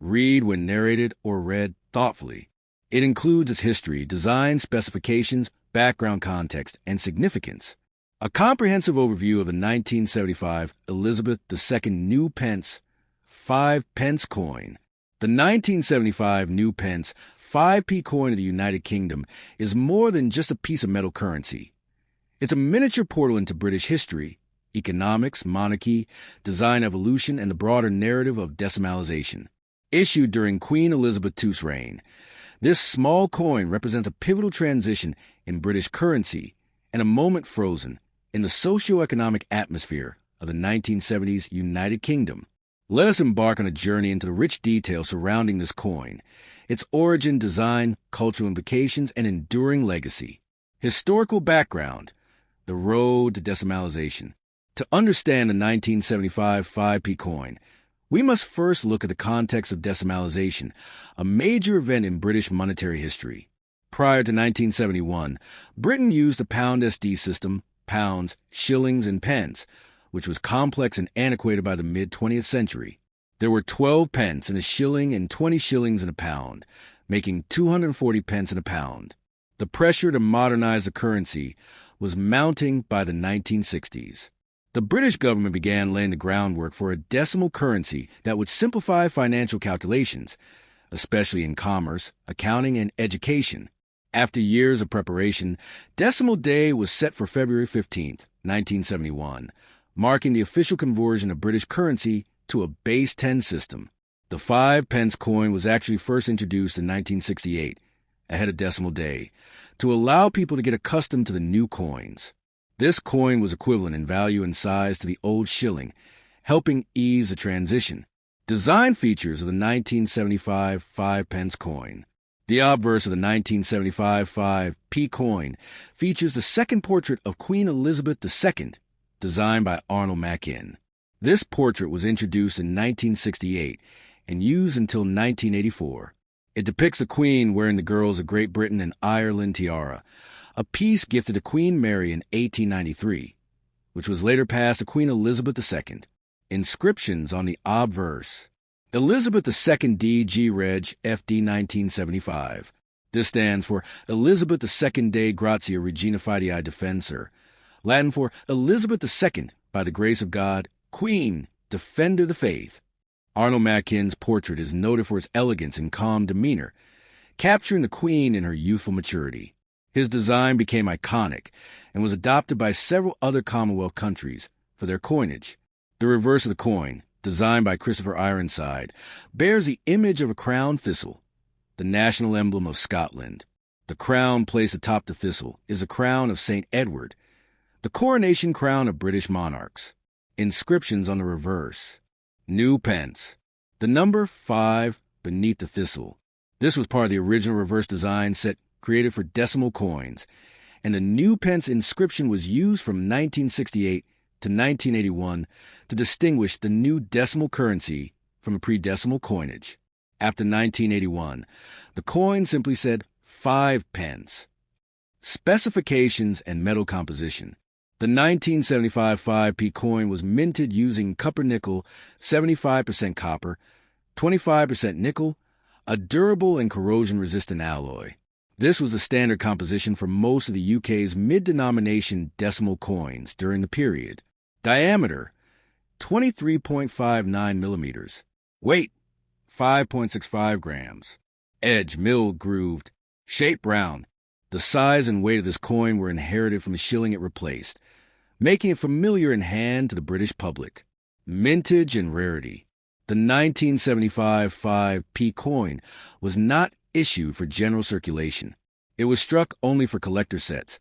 Read when narrated or read thoughtfully. It includes its history, design specifications, background context, and significance. A comprehensive overview of the 1975 Elizabeth II new pence 5p coin. The 1975 new pence 5p coin of the United Kingdom is more than just a piece of metal currency. It's a miniature portal into British history, economics, monarchy, design evolution, and the broader narrative of decimalization. Issued during Queen Elizabeth II's reign, this small coin represents a pivotal transition in British currency and a moment frozen in the socio-economic atmosphere of the 1970s United Kingdom. Let us embark on a journey into the rich details surrounding this coin, its origin, design, cultural implications, and enduring legacy. Historical background: the road to decimalization. To understand the 1975 5p coin, we must first look at the context of decimalization, a major event in British monetary history. Prior to 1971, Britain used the pound SD system, pounds, shillings, and pence, which was complex and antiquated by the mid-20th century. There were 12 pence in a shilling and 20 shillings in a pound, making 240 pence in a pound. The pressure to modernize the currency was mounting by the 1960s. The British government began laying the groundwork for a decimal currency that would simplify financial calculations, especially in commerce, accounting, and education. After years of preparation, Decimal Day was set for February 15, 1971, marking the official conversion of British currency to a base 10 system. The 5p coin was actually first introduced in 1968, ahead of Decimal Day, to allow people to get accustomed to the new coins. This coin was equivalent in value and size to the old shilling, helping ease the transition. Design features of the 1975 5p coin. The obverse of the 1975 5p coin features the second portrait of Queen Elizabeth II, designed by Arnold Machin. This portrait was introduced in 1968 and used until 1984. It depicts the Queen wearing the girls of Great Britain and Ireland tiara, a piece gifted to Queen Mary in 1893, which was later passed to Queen Elizabeth II. Inscriptions on the obverse. Elizabeth II D.G. Reg. FD 1975. This stands for Elizabeth II Dei Gratia Regina Fidei Defensor, Latin for Elizabeth II, by the grace of God, Queen, Defender of the Faith. Arnold Machin's portrait is noted for its elegance and calm demeanor, capturing the Queen in her youthful maturity. His design became iconic and was adopted by several other Commonwealth countries for their coinage. The reverse of the coin, designed by Christopher Ironside, bears the image of a crown thistle, the national emblem of Scotland. The crown placed atop the thistle is a crown of St. Edward, the coronation crown of British monarchs. Inscriptions on the reverse. New pence. The number 5 beneath the thistle. This was part of the original reverse design set created for decimal coins, and the new pence inscription was used from 1968 to 1981 to distinguish the new decimal currency from a pre-decimal coinage. After 1981, the coin simply said 5p. Specifications and metal composition. The 1975 5p coin was minted using copper-nickel, 75% copper, 25% nickel, a durable and corrosion-resistant alloy. This was the standard composition for most of the UK's mid-denomination decimal coins during the period. Diameter, 23.59 millimeters. Weight, 5.65 grams. Edge, milled, grooved. Shape, round. The size and weight of this coin were inherited from the shilling it replaced, making it familiar in hand to the British public. Mintage and rarity. The 1975 5p coin was not issued for general circulation. It was struck only for collector sets,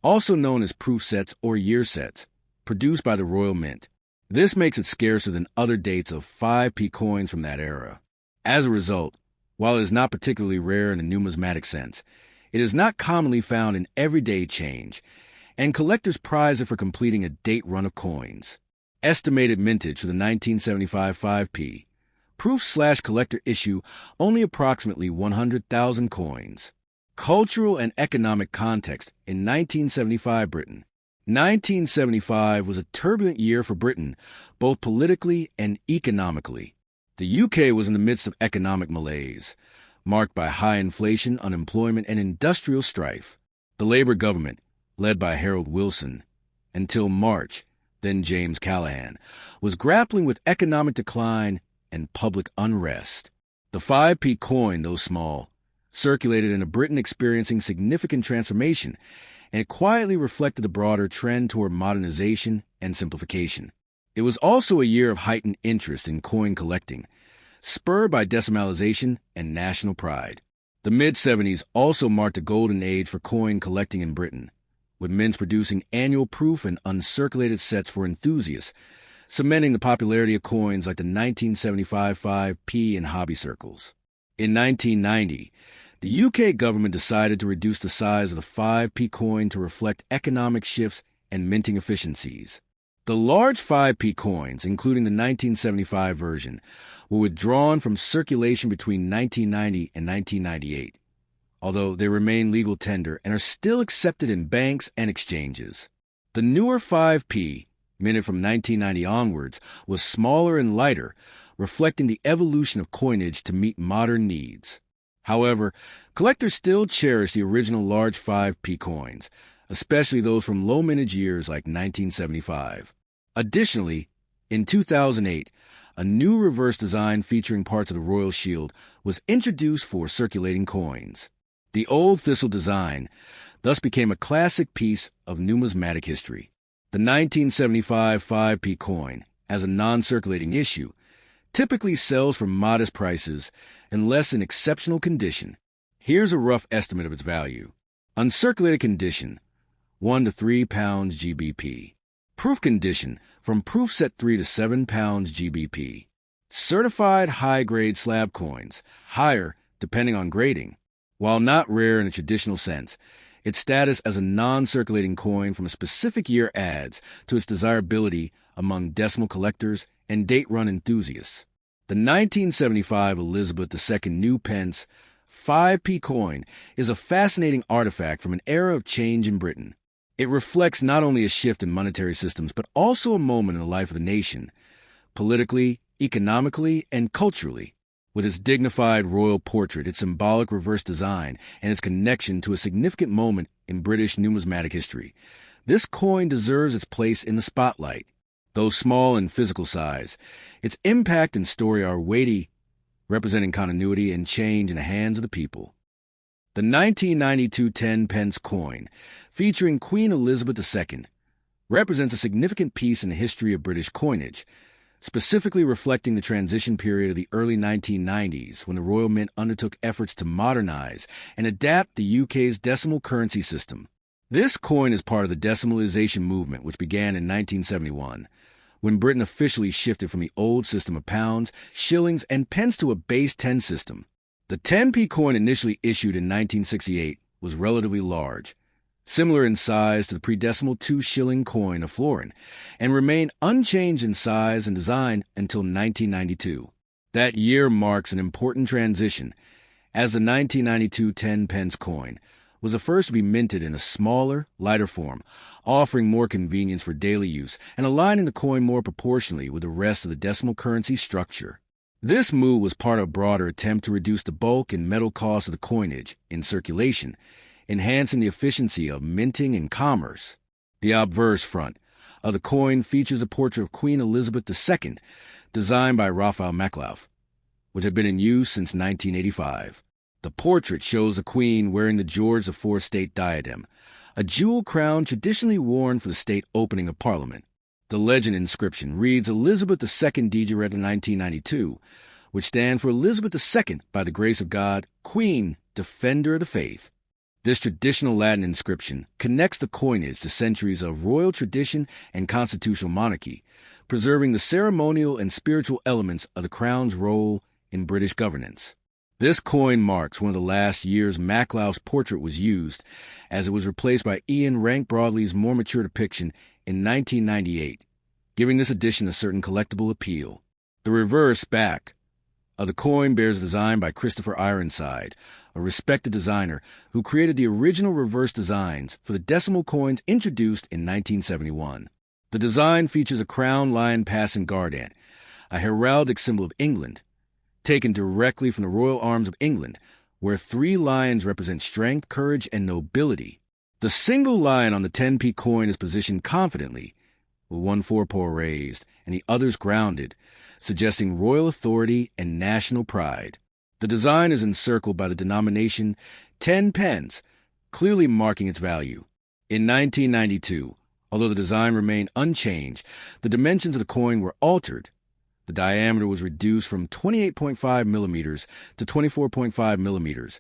also known as proof sets or year sets, produced by the Royal Mint. This makes it scarcer than other dates of 5p coins from that era. As a result, while it is not particularly rare in a numismatic sense, it is not commonly found in everyday change, and collectors prize it for completing a date run of coins. Estimated mintage for the 1975 5p. Proof/collector issue only approximately 100,000 coins. Cultural and economic context in 1975 Britain. 1975 was a turbulent year for Britain, both politically and economically. The UK was in the midst of economic malaise, marked by high inflation, unemployment, and industrial strife. The Labour government, led by Harold Wilson, until March, then James Callaghan, was grappling with economic decline and public unrest. The 5p coin, though small, circulated in a Britain experiencing significant transformation, and it quietly reflected the broader trend toward modernization and simplification. It was also a year of heightened interest in coin collecting, spurred by decimalization and national pride. The mid-70s also marked a golden age for coin collecting in Britain, with mints producing annual proof and uncirculated sets for enthusiasts, cementing the popularity of coins like the 1975 5p in hobby circles. In 1990, the UK government decided to reduce the size of the 5p coin to reflect economic shifts and minting efficiencies. The large 5p coins, including the 1975 version, were withdrawn from circulation between 1990 and 1998, although they remain legal tender and are still accepted in banks and exchanges. The newer 5p, minted from 1990 onwards, was smaller and lighter, reflecting the evolution of coinage to meet modern needs. However, collectors still cherish the original large 5p coins, especially those from low mintage years like 1975. Additionally, in 2008, a new reverse design featuring parts of the royal shield was introduced for circulating coins. The old thistle design thus became a classic piece of numismatic history. The 1975 5p coin, as a non-circulating issue, typically sells for modest prices unless in exceptional condition. Here's a rough estimate of its value. Uncirculated condition, 1 to 3 pounds GBP. Proof condition, from proof set 3 to 7 pounds GBP. Certified high-grade slab coins, higher depending on grading. While not rare in a traditional sense, its status as a non-circulating coin from a specific year adds to its desirability among decimal collectors and date-run enthusiasts. The 1975 Elizabeth II new pence 5p coin is a fascinating artifact from an era of change in Britain. It reflects not only a shift in monetary systems, but also a moment in the life of the nation, politically, economically, and culturally. With its dignified royal portrait, its symbolic reverse design, and its connection to a significant moment in British numismatic history, this coin deserves its place in the spotlight. Though small in physical size, its impact and story are weighty, representing continuity and change in the hands of the people. The 1992 10-pence coin, featuring Queen Elizabeth II, represents a significant piece in the history of British coinage, specifically reflecting the transition period of the early 1990s when the Royal Mint undertook efforts to modernize and adapt the UK's decimal currency system. This coin is part of the decimalization movement, which began in 1971, when Britain officially shifted from the old system of pounds, shillings, and pence to a base 10 system. The 10p coin initially issued in 1968 was relatively large, similar in size to the pre-decimal 2-shilling coin of florin, and remained unchanged in size and design until 1992. That year marks an important transition, as the 1992 10-pence coin was the first to be minted in a smaller, lighter form, offering more convenience for daily use and aligning the coin more proportionally with the rest of the decimal currency structure. This move was part of a broader attempt to reduce the bulk and metal cost of the coinage in circulation, enhancing the efficiency of minting and commerce. The obverse front of the coin features a portrait of Queen Elizabeth II, designed by Raphael Maklauf, which had been in use since 1985. The portrait shows the Queen wearing the George IV state diadem, a jewel crown traditionally worn for the state opening of Parliament. The legend inscription reads Elizabeth II Digiretta 1992, which stands for Elizabeth II, by the grace of God, Queen, Defender of the Faith. This traditional Latin inscription connects the coinage to centuries of royal tradition and constitutional monarchy, preserving the ceremonial and spiritual elements of the crown's role in British governance. This coin marks one of the last years Maklauf's portrait was used, as it was replaced by Ian Rank Broadley's more mature depiction in 1998, giving this edition a certain collectible appeal. The reverse back of the coin bears a design by Christopher Ironside, a respected designer who created the original reverse designs for the decimal coins introduced in 1971. The design features a crowned lion passing guard ant, a heraldic symbol of England, taken directly from the royal arms of England, where 3 lions represent strength, courage, and nobility. The single lion on the 10p coin is positioned confidently, with one forepaw raised and the others grounded, suggesting royal authority and national pride. The design is encircled by the denomination 10 pence, clearly marking its value. In 1992, although the design remained unchanged, the dimensions of the coin were altered. The diameter was reduced from 28.5 millimeters to 24.5 millimeters,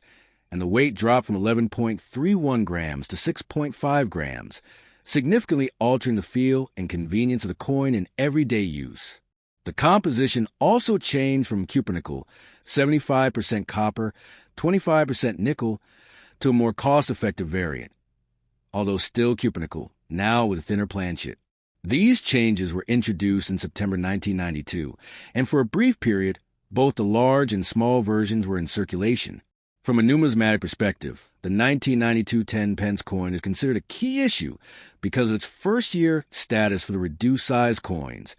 and the weight dropped from 11.31 grams to 6.5 grams, significantly altering the feel and convenience of the coin in everyday use. The composition also changed from cupronickel, 75% copper, 25% nickel, to a more cost-effective variant, although still cupronickel, now with a thinner planchet. These changes were introduced in September 1992, and for a brief period, both the large and small versions were in circulation. From a numismatic perspective, the 1992 10 pence coin is considered a key issue because of its first-year status for the reduced-size coins,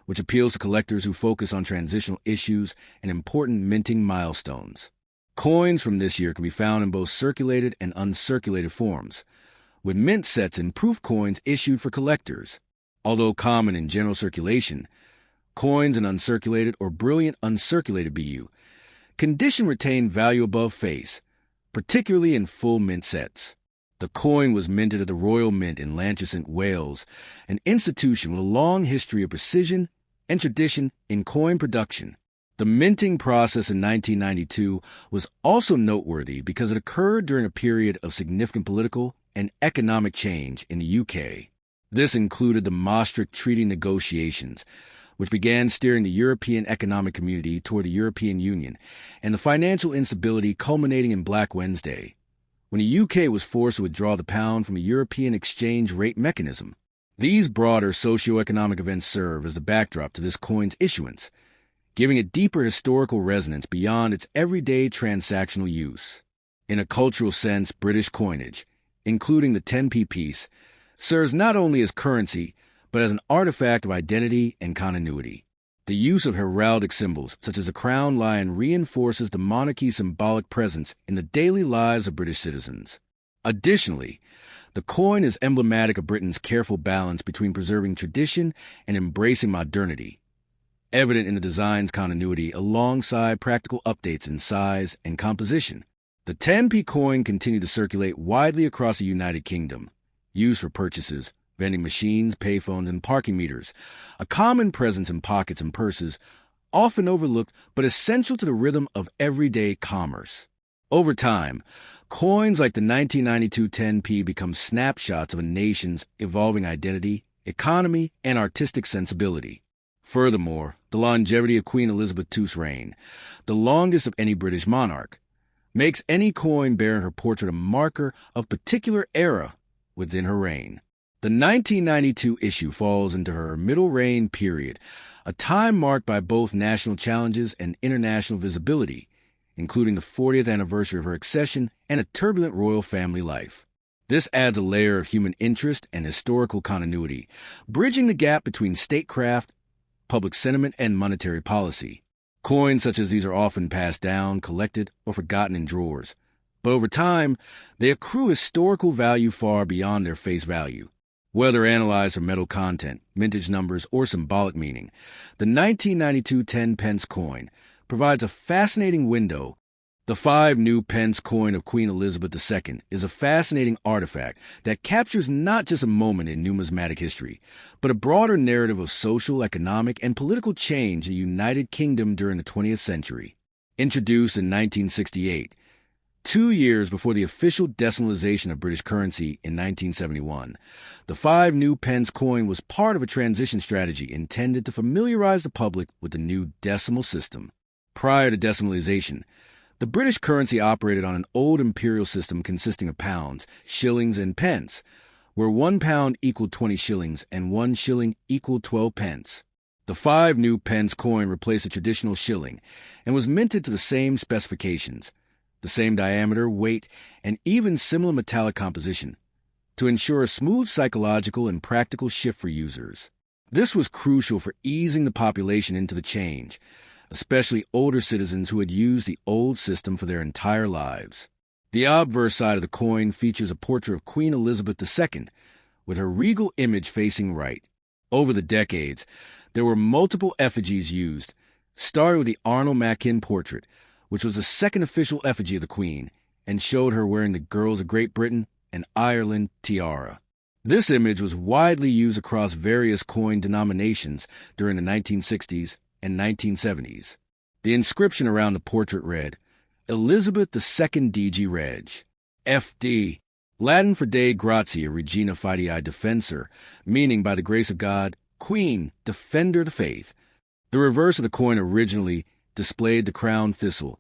which appeals to collectors who focus on transitional issues and important minting milestones. Coins from this year can be found in both circulated and uncirculated forms, with mint sets and proof coins issued for collectors. Although common in general circulation, coins in uncirculated or brilliant uncirculated BU condition retain value above face, particularly in full mint sets. The coin was minted at the Royal Mint in Lancashire, Wales, an institution with a long history of precision and tradition in coin production. The minting process in 1992 was also noteworthy because it occurred during a period of significant political and economic change in the UK. This included the Maastricht Treaty negotiations, which began steering the European Economic Community toward the European Union, and the financial instability culminating in Black Wednesday, when the UK was forced to withdraw the pound from a European exchange rate mechanism. These broader socio-economic events serve as the backdrop to this coin's issuance, giving it deeper historical resonance beyond its everyday transactional use. In a cultural sense, British coinage, including the 10p piece, serves not only as currency, but as an artifact of identity and continuity. The use of heraldic symbols, such as a crowned lion, reinforces the monarchy's symbolic presence in the daily lives of British citizens. Additionally, the coin is emblematic of Britain's careful balance between preserving tradition and embracing modernity, evident in the design's continuity alongside practical updates in size and composition. The 10p coin continued to circulate widely across the United Kingdom, used for purchases, vending machines, payphones, and parking meters, a common presence in pockets and purses, often overlooked but essential to the rhythm of everyday commerce. Over time, coins like the 1992 10p become snapshots of a nation's evolving identity, economy, and artistic sensibility. Furthermore, the longevity of Queen Elizabeth II's reign, the longest of any British monarch, makes any coin bearing her portrait a marker of particular era within her reign. The 1992 issue falls into her middle reign period, a time marked by both national challenges and international visibility, including the 40th anniversary of her accession and a turbulent royal family life. This adds a layer of human interest and historical continuity, bridging the gap between statecraft, public sentiment, and monetary policy. Coins such as these are often passed down, collected, or forgotten in drawers, but over time, they accrue historical value far beyond their face value. Whether analyzed for metal content, mintage numbers, or symbolic meaning, the 1992 10 pence coin provides a fascinating window. The 5 new pence coin of Queen Elizabeth II is a fascinating artifact that captures not just a moment in numismatic history, but a broader narrative of social, economic, and political change in the United Kingdom during the 20th century. Introduced in 1968, 2 years before the official decimalization of British currency in 1971, the 5 new pence coin was part of a transition strategy intended to familiarize the public with the new decimal system. Prior to decimalization, the British currency operated on an old imperial system consisting of pounds, shillings, and pence, where 1 pound equaled 20 shillings and 1 shilling equaled 12 pence. The 5 new pence coin replaced the traditional shilling and was minted to the same specifications, the same diameter, weight, and even similar metallic composition, to ensure a smooth psychological and practical shift for users. This was crucial for easing the population into the change, especially older citizens who had used the old system for their entire lives. The obverse side of the coin features a portrait of Queen Elizabeth II, with her regal image facing right. Over the decades, there were multiple effigies used, starting with the Arnold Mackin portrait, which was the second official effigy of the Queen, and showed her wearing the Girls of Great Britain and Ireland tiara. This image was widely used across various coin denominations during the 1960s and 1970s. The inscription around the portrait read, Elizabeth II DG Reg, FD, Latin for Dei Gratia Regina Fidei Defensor, meaning by the grace of God, Queen, Defender of the Faith. The reverse of the coin originally displayed the crown thistle,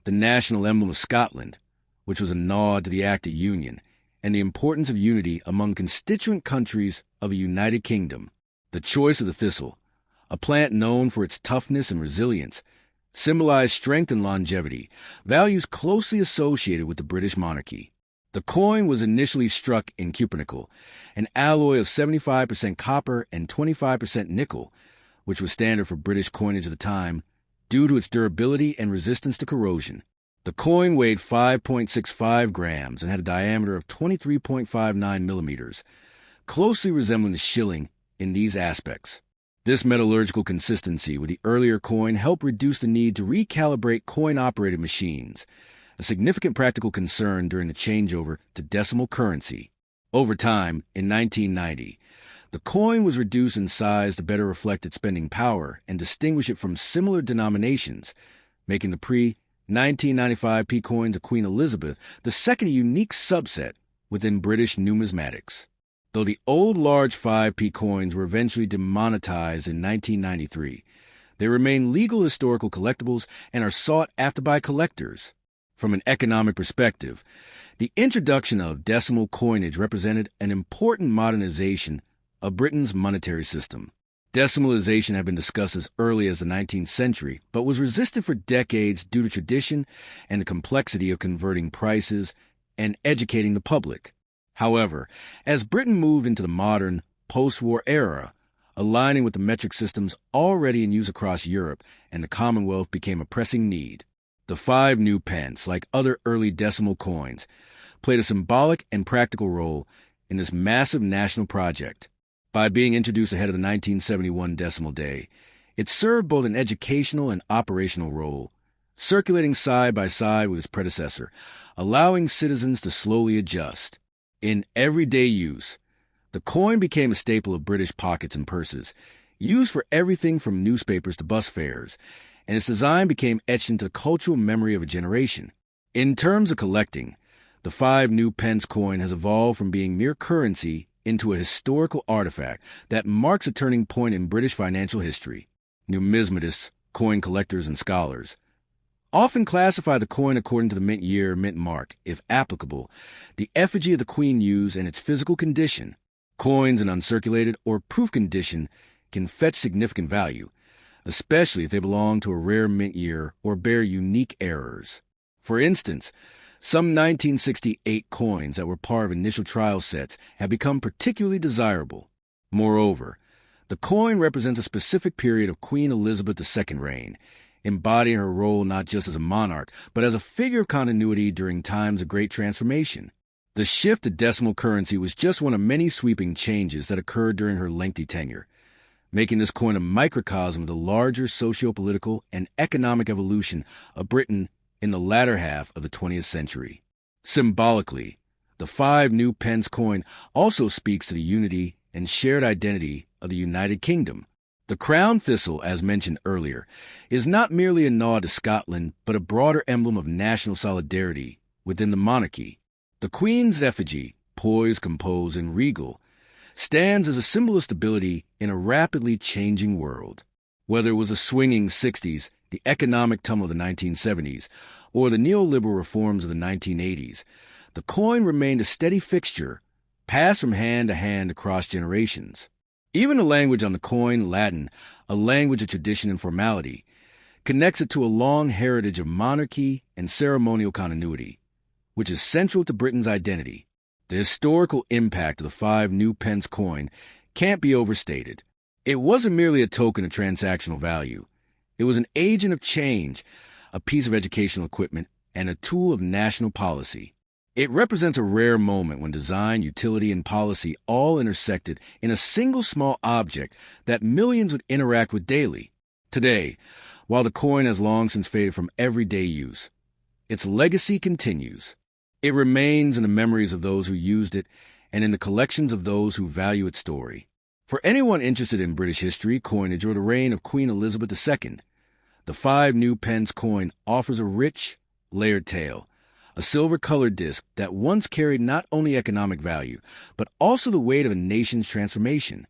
the national emblem of Scotland, which was a nod to the Act of Union, and the importance of unity among constituent countries of a united kingdom. The choice of the thistle, a plant known for its toughness and resilience, symbolized strength and longevity, values closely associated with the British monarchy. The coin was initially struck in cupenicle, an alloy of 75% copper and 25% nickel, which was standard for British coinage at the time, due to its durability and resistance to corrosion. The coin weighed 5.65 grams and had a diameter of 23.59 millimeters, closely resembling the shilling in these aspects. This metallurgical consistency with the earlier coin helped reduce the need to recalibrate coin-operated machines, a significant practical concern during the changeover to decimal currency. Over time, in 1990, the coin was reduced in size to better reflect its spending power and distinguish it from similar denominations, making the pre-1995 P coins of Queen Elizabeth the second unique subset within British numismatics. Though the old large 5p coins were eventually demonetized in 1993, they remain legal historical collectibles and are sought after by collectors. From an economic perspective, the introduction of decimal coinage represented an important modernization of Britain's monetary system. Decimalization had been discussed as early as the 19th century, but was resisted for decades due to tradition and the complexity of converting prices and educating the public. However, as Britain moved into the modern, post-war era, aligning with the metric systems already in use across Europe and the Commonwealth became a pressing need. The 5 new pence, like other early decimal coins, played a symbolic and practical role in this massive national project. By being introduced ahead of the 1971 decimal day, it served both an educational and operational role, circulating side by side with its predecessor, allowing citizens to slowly adjust. In everyday use, the coin became a staple of British pockets and purses, used for everything from newspapers to bus fares, and its design became etched into the cultural memory of a generation. In terms of collecting, the 5 new pence coin has evolved from being mere currency into a historical artifact that marks a turning point in British financial history. Numismatists, coin collectors, and scholars often classify the coin according to the mint year, mint mark, if applicable, the effigy of the Queen used, and its physical condition. Coins in uncirculated or proof condition can fetch significant value, especially if they belong to a rare mint year or bear unique errors. For instance, some 1968 coins that were part of initial trial sets have become particularly desirable. Moreover, the coin represents a specific period of Queen Elizabeth II's reign, embodying her role not just as a monarch, but as a figure of continuity during times of great transformation. The shift to decimal currency was just one of many sweeping changes that occurred during her lengthy tenure, making this coin a microcosm of the larger socio-political and economic evolution of Britain in the latter half of the 20th century. Symbolically, the 5 new pence coin also speaks to the unity and shared identity of the United Kingdom. The crown thistle, as mentioned earlier, is not merely a nod to Scotland, but a broader emblem of national solidarity within the monarchy. The Queen's effigy, poised, composed, and regal, stands as a symbol of stability in a rapidly changing world. Whether it was the swinging 60s, the economic tumult of the 1970s, or the neoliberal reforms of the 1980s, the coin remained a steady fixture, passed from hand to hand across generations. Even the language on the coin, Latin, a language of tradition and formality, connects it to a long heritage of monarchy and ceremonial continuity, which is central to Britain's identity. The historical impact of the 5 new pence coin can't be overstated. It wasn't merely a token of transactional value. It was an agent of change, a piece of educational equipment, and a tool of national policy. It represents a rare moment when design, utility, and policy all intersected in a single small object that millions would interact with daily. Today, while the coin has long since faded from everyday use, its legacy continues. It remains in the memories of those who used it and in the collections of those who value its story. For anyone interested in British history, coinage, or the reign of Queen Elizabeth II, the 5 new pence coin offers a rich, layered tale, a silver-colored disc that once carried not only economic value, but also the weight of a nation's transformation.